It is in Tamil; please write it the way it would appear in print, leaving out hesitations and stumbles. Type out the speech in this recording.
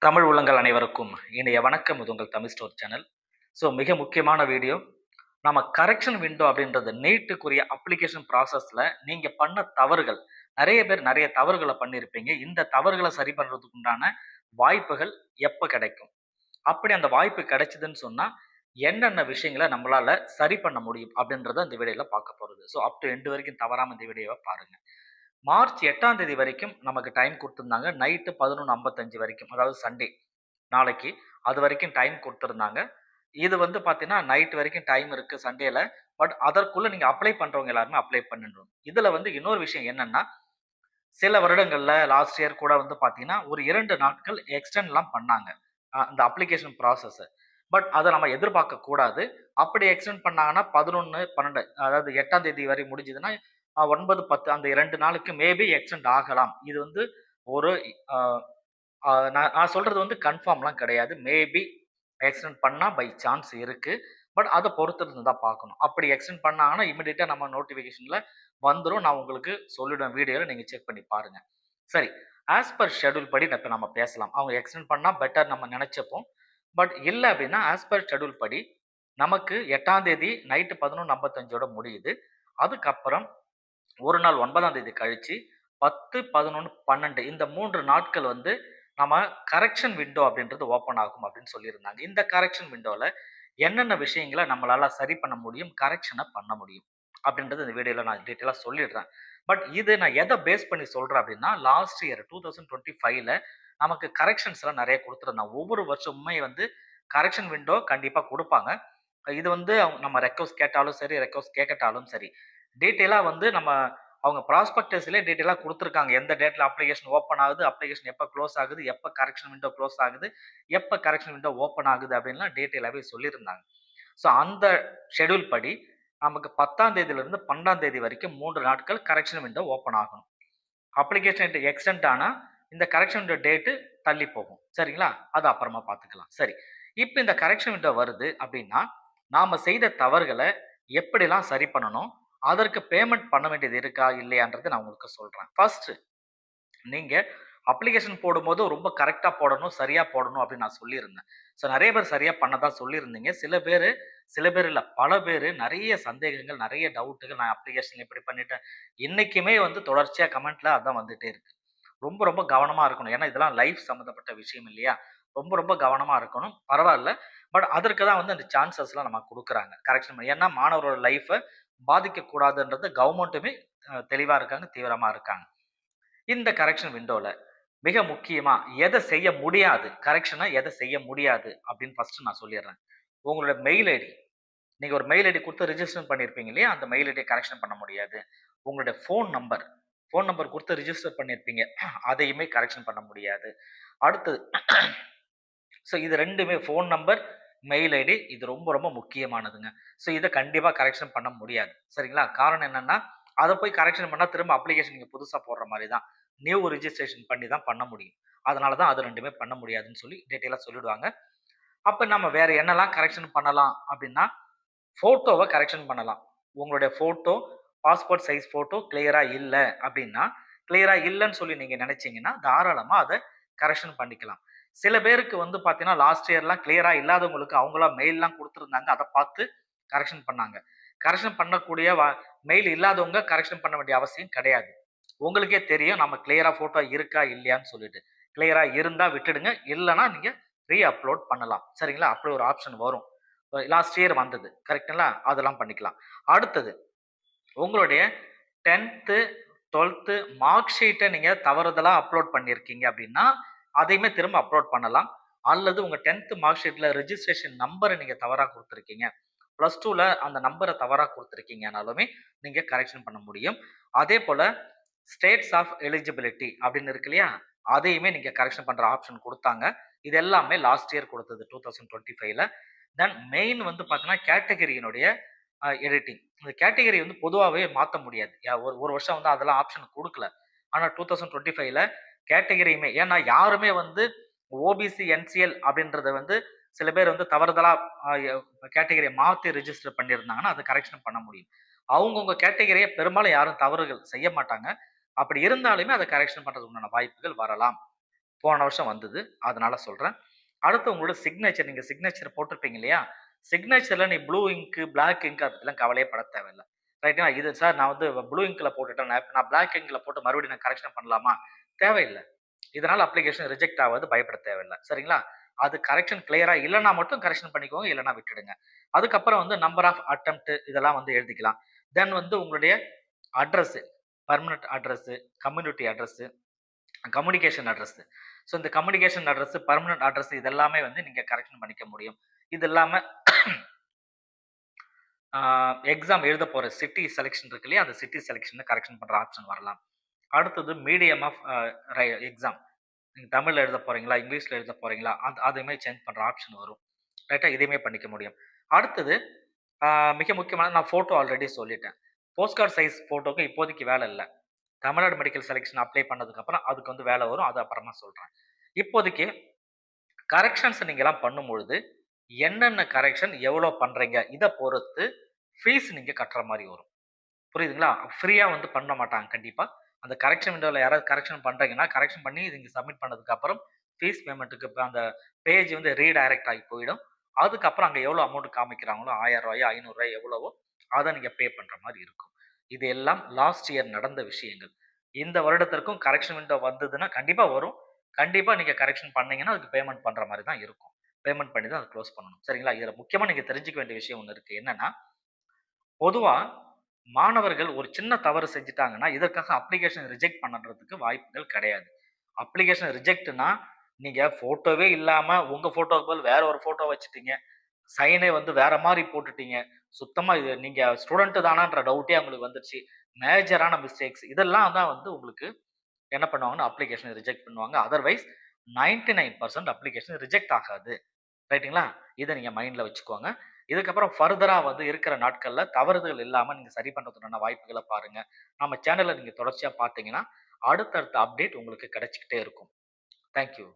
தமிழ் உள்ளங்கள் அனைவருக்கும் இனிய வணக்கம். இது உங்கள் தமிழ் ஸ்டோர் சேனல். மிக முக்கியமான வீடியோ. நம்ம கரெக்ஷன் விண்டோ அப்படின்றது நீட்டுக்குரிய அப்ளிகேஷன் ப்ராசஸ்ல நீங்க பண்ண தவறுகள். நிறைய பேர் நிறைய தவறுகள பண்ணியிருப்பீங்க. இந்த தவறுகள சரி பண்றதுக்கு உண்டான வாய்ப்புகள் எப்ப கிடைக்கும்? அப்படி அந்த வாய்ப்பு கிடைச்சதுன்னு சொன்னா, என்னென்ன விஷயங்கள நம்மளால சரி பண்ண முடியும்? அப்படின்றத இந்த வீடியோல பார்க்க போறது. அப் டூ எண்ட் வரைக்கும் தவறாம இந்த வீடியோவ பாருங்க. மார்ச் 8ஆம் தேதி வரைக்கும் நமக்கு டைம் குடுத்திருந்தாங்க. நைட்டு 11:55 வரைக்கும். அதாவது சண்டே நாளைக்கு. அது வரைக்கும் டைம் குடுத்திருந்தாங்க. இது வந்து பார்த்தீங்கன்னா, நைட் வரைக்கும் டைம் இருக்கு சண்டேல. பட் அதற்குள்ள நீங்க அப்ளை பண்றவங்க எல்லாருமே அப்ளை பண்ணிடணும். இதுல வந்து இன்னொரு விஷயம் என்னன்னா, சில வருடங்கள்ல லாஸ்ட் இயர் கூட வந்து பார்த்தீங்கன்னா, ஒரு 2 நாட்கள் எக்ஸ்டெண்ட்லாம் பண்ணாங்க. அந்த அப்ளிகேஷன் ப்ராசஸ. பட் அத நம்ம எதிர்பார்க்க கூடாது. அப்படி எக்ஸ்டெண்ட் பண்ணாங்கன்னா 11, 12 அதாவது 8ஆம் தேதி வரை முடிஞ்சதுன்னா, 9, 10 அந்த 2 நாளுக்கு மேபி எக்ஸ்டெண்ட் ஆகலாம். இது வந்து ஒரு அ நான் நான் சொல்றது வந்து கன்ஃபார்ம்லாம் கிடையாது. மேபி எக்ஸ்டெண்ட் பண்ணா பை சான்ஸ் இருக்கு. பட் அத பொறுத்திருந்து தான் பார்க்கணும். அப்படி எக்ஸ்டெண்ட் பண்ணாங்கன்னா, இமிடியேட்டா நம்ம நோட்டிஃபிகேஷன்ல வந்துரும். நான் உங்களுக்கு சொல்லிடுவேன் வீடியோல நீங்க செக் பண்ணி பாருங்க. சரி. ஆஸ் பெர் ஷெட்யூல் படி இப்ப நம்ம பேசலாம். அவங்க எக்ஸ்டெண்ட் பண்ணா பெட்டர் நம்ம நெனச்சப்போம். பட் இல்ல அப்டின்னா, ஆஸ் பெர் ஷெட்யூல் படி நமக்கு 8ஆம் தேதி நைட் 11:55 முடியுது. அதுக்கப்புறம் ஒரு நாள் 9ஆம் தேதி கழிச்சு 10, 11, 12 இந்த 3 நாட்கள் வந்து நம்ம கரெக்ஷன் விண்டோ அப்படின்றது ஓப்பன் ஆகும் அப்படின்னு சொல்லியிருந்தாங்க. இந்த கரெக்ஷன் விண்டோல என்னென்ன விஷயங்கள நம்மளால சரி பண்ண முடியும், கரெக்ஷன பண்ண முடியும் அப்படின்றது இந்த வீடியோல நான் டீட்டெயிலா சொல்லிடுறேன். பட் இது நான் எத பேஸ் பண்ணி சொல்றேன் அப்படின்னா, லாஸ்ட் இயர் 2025ல நமக்கு கரெக்ஷன்ஸ்லாம் நெறைய குடுத்திருந்தாங்க. ஒவ்வொரு வருஷமுமே வந்து கரெக்ஷன் விண்டோ கண்டிப்பா குடுப்பாங்க. இது வந்து நம்ம ரெக்வெஸ்ட் கேட்டாலும் சரி, ரெக்வெஸ்ட் கேட்கட்டாலும் சரி. டீட்டெயிலா வந்து நம்ம அவங்க ப்ராஸ்பெக்டஸ்லயே டீட்டெயிலா குடுத்துருக்காங்க. எந்த டேட்ல அப்ளிகேஷன் ஓப்பன் ஆகுது, அப்ளிகேஷன் எப்ப குளோஸ் ஆகுது, எப்ப கரெக்ஷன் விண்டோ குளோஸ் ஆகுது, எப்ப கரெக்ஷன் விண்டோ ஓப்பன் ஆகுது அப்படின்லாம் டீட்டெயிலாவே சொல்லியிருந்தாங்க. அந்த ஷெட்யூல் படி நமக்கு 10ஆம் தேதியிலிருந்து 12ஆம் தேதி வரைக்கும் 3 நாட்கள் கரெக்ஷன் விண்டோ ஓப்பன் ஆகும். அப்ளிகேஷன் எக்ஸ்டெண்ட் ஆனா இந்த கரெக்ஷன் விண்டோ டேட் தள்ளி போகும். சரிங்களா? அது அப்புறமா பார்த்துக்கலாம். சரி. இப்ப இந்த கரெக்ஷன் விண்டோ வருது அப்படின்னா, நாம செய்த தவறுகள எப்படிலாம் சரி பண்ணணும்? அதற்கு பேமெண்ட் பண்ண வேண்டியது இருக்கா? இல்லையான்றத நான் உங்களுக்கு சொல்றேன். ஃபர்ஸ்ட் நீங்க அப்ளிகேஷன் போடும்போது ரொம்ப கரெக்ட்டா போடணும், சரியா போடணும் அப்படின்னு நான் சொல்லியிருந்தேன். நெறைய பேர் சரியா பண்ண தான் சொல்லியிருந்தீங்க. சில பேர் இல்ல பல பேரு நெறைய சந்தேகங்கள், நெறைய டவுட்டுகள் நான் அப்ளிகேஷன்ல இப்படி பண்ணிட்டேன். இன்னைக்குமே வந்து தொடர்ச்சியா கமெண்ட்ல அதான் வந்துட்டே இருக்கு. ரொம்ப ரொம்ப கவனமா இருக்கணும். ஏன்னா இதெல்லாம் லைஃப் சம்மந்தப்பட்ட விஷயம் இல்லையா? ரொம்ப ரொம்ப கவனமா இருக்கணும். பரவால்ல. பட் அதற்கு தான் வந்து அந்த சான்ஸஸ்லாம் நமக்கு குடுக்குறாங்க. கரெக்ஷன் பண்ண. ஏன்னா மாணவரோட லைஃப பாதிக்கக் கூடாதுன்றது கவர்மெண்ட்டுமே தெளிவா இருக்காங்க, தீவிரமா இருக்காங்க. இந்த கரெக்ஷன் விண்டோல மிக முக்கியமா எத செய்ய முடியாது? கரெக்ஷன எத செய்ய முடியாது அப்படின்னு ஃபர்ஸ்ட் நான் சொல்லிர்றேன். உங்களோட மெயில் ஐடி. நீங்க ஒரு மெயில் ஐடி குடுத்து ரிஜிஸ்டர் பண்ணியிருப்பீங்க இல்லையா? அந்த மெயில் ஐடிய கரெக்ஷன் பண்ண முடியாது. உங்களுடைய ஃபோன் நம்பர் குடுத்து ரிஜிஸ்டர் பண்ணியிருப்பீங்க. அதையுமே கரெக்ஷன் பண்ண முடியாது. அடுத்தது இது 2மே ஃபோன் நம்பர், மெயில் ஐடி இது ரொம்ப ரொம்ப முக்கியமானதுங்க. இத கண்டிப்பா கரெக்ஷன் பண்ண முடியாது. சரிங்களா? காரணம் என்னன்னா, அத போய் கரெக்ஷன் பண்ணா திரும்ப அப்ளிகேஷன் நீங்க புதுசா போடுற மாரி தான். நியூ ரிஜிஸ்ட்ரேஷன் பண்ணி தான் பண்ண முடியும். அதனால தான் அது 2மே பண்ண முடியாதுன்னு சொல்லி டீட்டெயிலா சொல்லிடுவாங்க. அப்ப நம்ம வேற என்னலாம் கரெக்ஷன் பண்ணலாம் அப்டின்னா, ஃபோட்டோவ கரெக்ஷன் பண்ணலாம். உங்களுடைய ஃபோட்டோ, பாஸ்போர்ட் சைஸ் ஃபோட்டோ கிளியரா இல்ல அப்டின்னா, கிளியரா இல்லன்னு சொல்லி நீங்க நெனச்சீங்கன்னா, தாராளமா அத கரெக்ஷன் பண்ணிக்கலாம். சில பேருக்கு வந்து பார்த்தீங்கன்னா, லாஸ்ட் இயர்லாம் கிளியரா இல்லாதவங்களுக்கு அவங்களா மெயில்லாம் குடுத்துருந்தாங்க. அத பார்த்து கரெக்ஷன் பண்ணாங்க. கரெக்ஷன் பண்ணக்கூடிய மெயில் இல்லாதவங்க கரெக்ஷன் பண்ண வேண்டிய அவசியம் கிடையாது. உங்களுக்கே தெரியும் நம்ம கிளியரா ஃபோட்டோ இருக்கா? இல்லையான்னு சொல்லிட்டு. கிளியரா இருந்தா விட்டுடுங்க. இல்லன்னா நீங்க ரீ அப்லோட் பண்ணலாம். சரிங்களா? அப்படி ஒரு ஆப்ஷன் வரும். லாஸ்ட் இயர் வந்தது. கரெக்ட்டுங்களா? அதெல்லாம் பண்ணிக்கலாம். அடுத்தது உங்களுடைய 10த், 12த் மார்க் ஷீட்ட நீங்க தவறுதலா அப்லோட் பண்ணியிருக்கீங்க அப்படின்னா, அதையுமே திரும்ப அப்லோட் பண்ணலாம். அல்லது உங்க 10த் மார்க் ஷீட்ல ரிஜிஸ்ட்ரேஷன் நம்பர நீங்க தவறா குடுத்திருக்கீங்க. பிளஸ் 2ல அந்த நம்பர தவறா குடுத்திருக்கீங்கனாலுமே நீங்க கரெக்ஷன் பண்ண முடியும். அதேபோல ஸ்டேட்ஸ் ஆஃப் எலிஜிபிலிட்டி அப்படின்னு இருக்கு இல்லையா? அதையுமே நீங்க கரெக்ஷன் பண்ற ஆப்ஷன் குடுத்தாங்க. இது எல்லாமே லாஸ்ட் இயர் குடுத்தது 2025ல. தென் மெயின் வந்து பார்த்தீங்கன்னா, கேட்டகரியினுடைய எடிட்டிங். இந்த கேட்டகரி வந்து பொதுவாவே மாத்த முடியாது. ஒரு வருஷம் வந்து அதெல்லாம் ஆப்ஷன் குடுக்கல. ஆனா 2025ல கேட்டகரியுமே ஏன்னா யாருமே வந்து ஓபிசி, என்சிஎல் அப்படின்றத வந்து சில பேர் வந்து தவறுதலா அ எ கேட்டகரிய மாத்தி ரிஜிஸ்டர் பண்ணியிருந்தாங்கன்னா, அத கரெக்ஷன் பண்ண முடியும். அவங்கவங்க கேட்டகரிய பெரும்பாலும் யாரும் தவறுகள் செய்ய மாட்டாங்க. அப்படி இருந்தாலுமே அத கரெக்ஷன் பண்றதுக்கு உண்டான வாய்ப்புகள் வரலாம். போன வருஷம் வந்தது. அதனால சொல்றேன். அடுத்து உங்களோட சிக்னேச்சர். நீங்க சிக்னேச்சர் போட்டிருப்பீங்க இல்லையா? சிக்னேச்சர்ல நீ ப்ளூ இங்க், பிளாக் இங்க் அத பத்திலாம் கவலையே பட தேவையில்ல. ரைட்டுங்களா? இது சார் நான் வந்து ப்ளூ இங்க்ல போட்டுட்டேன். நான் பிளாக் இங்க்ல போட்டு மறுபடியும் நான் கரெக்ஷன் பண்ணலாமா? தேவையில்ல. இதனால அப்ளிகேஷன் ரிஜெக்ட் ஆவது பயப்பட தேவையில்ல. சரிங்களா? அது கரெக்ஷன் கிளியரா இல்லன்னா மட்டும் கரெக்ஷன் பண்ணிக்கோங்க. இல்லன்னா விட்டுடுங்க. அதுக்கப்புறம் வந்து நம்பர் ஆஃப் அட்டெம்ப்ட் இதெல்லாம் வந்து எழுதிக்கலாம். தென் வந்து உங்களுடைய address, permanent address, community address, communication address. So இந்த கம்யூனிகேஷன் அட்ரஸ், பெர்மனன்ட் அட்ரஸ் இது எல்லாமே வந்து நீங்க கரெக்ஷன் பண்ணிக்க முடியும். இது இல்லாம எக்ஸாம் எழுத போற சிட்டி செலக்ஷன் இருக்கு இல்லையா? அந்த சிட்டி செலக்ஷன கரெக்ஷன் பண்ற ஆப்ஷன் வரலாம். அடுத்தது மீடியம் ஆஃப் எக்ஸாம். நீங்க தமிழ்ல எழுத போறீங்களா? இங்கிலீஷ்ல எழுத போறீங்களா? அதுவுமே சேஞ்ச் பண்ற ஆப்ஷன் வரும். ரைட்டா? இதையுமே பண்ணிக்க முடியும். அடுத்தது மிக முக்கியமான நான் ஃபோட்டோ ஆல்ரெடி சொல்லிட்டேன். போஸ்ட் கார்ட் சைஸ் ஃபோட்டோக்கு இப்போதைக்கு வேலை இல்ல. தமிழ்நாடு மெடிக்கல் செலக்ஷன் அப்ளை பண்ணதுக்கப்புறம் அதுக்கு வந்து வேலை வரும். அது அப்புறமா சொல்றேன். இப்போதைக்கு கரெக்ஷன்ஸ் நீங்கலாம் பண்ணும்பொழுது, என்னென்ன கரெக்ஷன் எவ்வளோ பண்றீங்க? இத பொறுத்து ஃபீஸ் நீங்க கட்டுற மாரி வரும். புரியுதுங்களா? ஃப்ரீயா வந்து பண்ண மாட்டாங்க கண்டிப்பா. அந்த கரெக்ஷன் விண்டோல யாராவது கரெக்ஷன் பண்றீங்கன்னா, கரெக்ஷன் பண்ணி நீங்க சப்மிட் பண்ணதுக்கு அப்புறம் ஃபீஸ் பேமெண்ட்க்கு அந்த பேஜ் வந்து ரீடைரக்ட் ஆகி போயிடும். அதுக்கப்புறம் அங்க எவ்வளோ அமௌண்ட் காமிக்கிறாங்களோ ரூ. 1000 ரூ. 500 எவ்வளவோ அத நீங்க பே பண்ற மாரி இருக்கும். இது எல்லாம் லாஸ்ட் இயர் நடந்த விஷயங்கள். இந்த வருடத்திற்கும் கரெக்ஷன் விண்டோ வந்ததுன்னா கண்டிப்பா வரும். கண்டிப்பா நீங்க கரெக்ஷன் பண்ணீங்கன்னா, அதுக்கு பேமெண்ட் பண்ற மாரி தான் இருக்கும். பேமெண்ட் பண்ணி தான் அத குளோஸ் பண்ணணும். சரிங்களா? இதுல முக்கியமா நீங்க தெரிஞ்சுக்க வேண்டிய விஷயம் ஒண்ணு இருக்கு. என்னன்னா, பொதுவா மாணவர்கள் ஒரு சின்ன தவறு செஞ்சுட்டாங்கன்னா, இதற்காக அப்ளிகேஷன் ரிஜெக்ட் பண்றதுக்கு வாய்ப்புகள் கிடையாது. அப்ளிகேஷன் ரிஜெக்ட்னா, நீங்க ஃபோட்டோவே இல்லாம உங்க ஃபோட்டோக்கு பதில் வேற ஒரு ஃபோட்டோ வச்சுட்டீங்க. சைனே வந்து வேற மாரி போட்டுட்டீங்க. சுத்தமா இது நீங்க ஸ்டூடண்ட் தானான்ற டவுட்டே அவங்களுக்கு வந்துருச்சு. மேஜரான மிஸ்டேக்ஸ் இதெல்லாம் தான் வந்து உங்களுக்கு என்ன பண்ணுவாங்கன்னா, அப்ளிகேஷன் ரிஜெக்ட் பண்ணுவாங்க. அதர்வைஸ் 99% அப்ளிகேஷன் ரிஜெக்ட் ஆகாது. ரைட்டுங்களா? இத நீங்க மைண்ட்ல வச்சுக்கோங்க. இதுக்கப்புறம் ஃபர்தரா வந்து இருக்கிற நாட்கள்ல தவறுதல் இல்லாம நீங்க சரி பண்றதுக்கான வாய்ப்புகள பாருங்க. நம்ம சேனல நீங்க தொடர்ச்சியா பார்த்தீங்கன்னா, அடுத்தடுத்த அப்டேட் உங்களுக்கு கிடைச்சுக்கிட்டே இருக்கும். Thank you.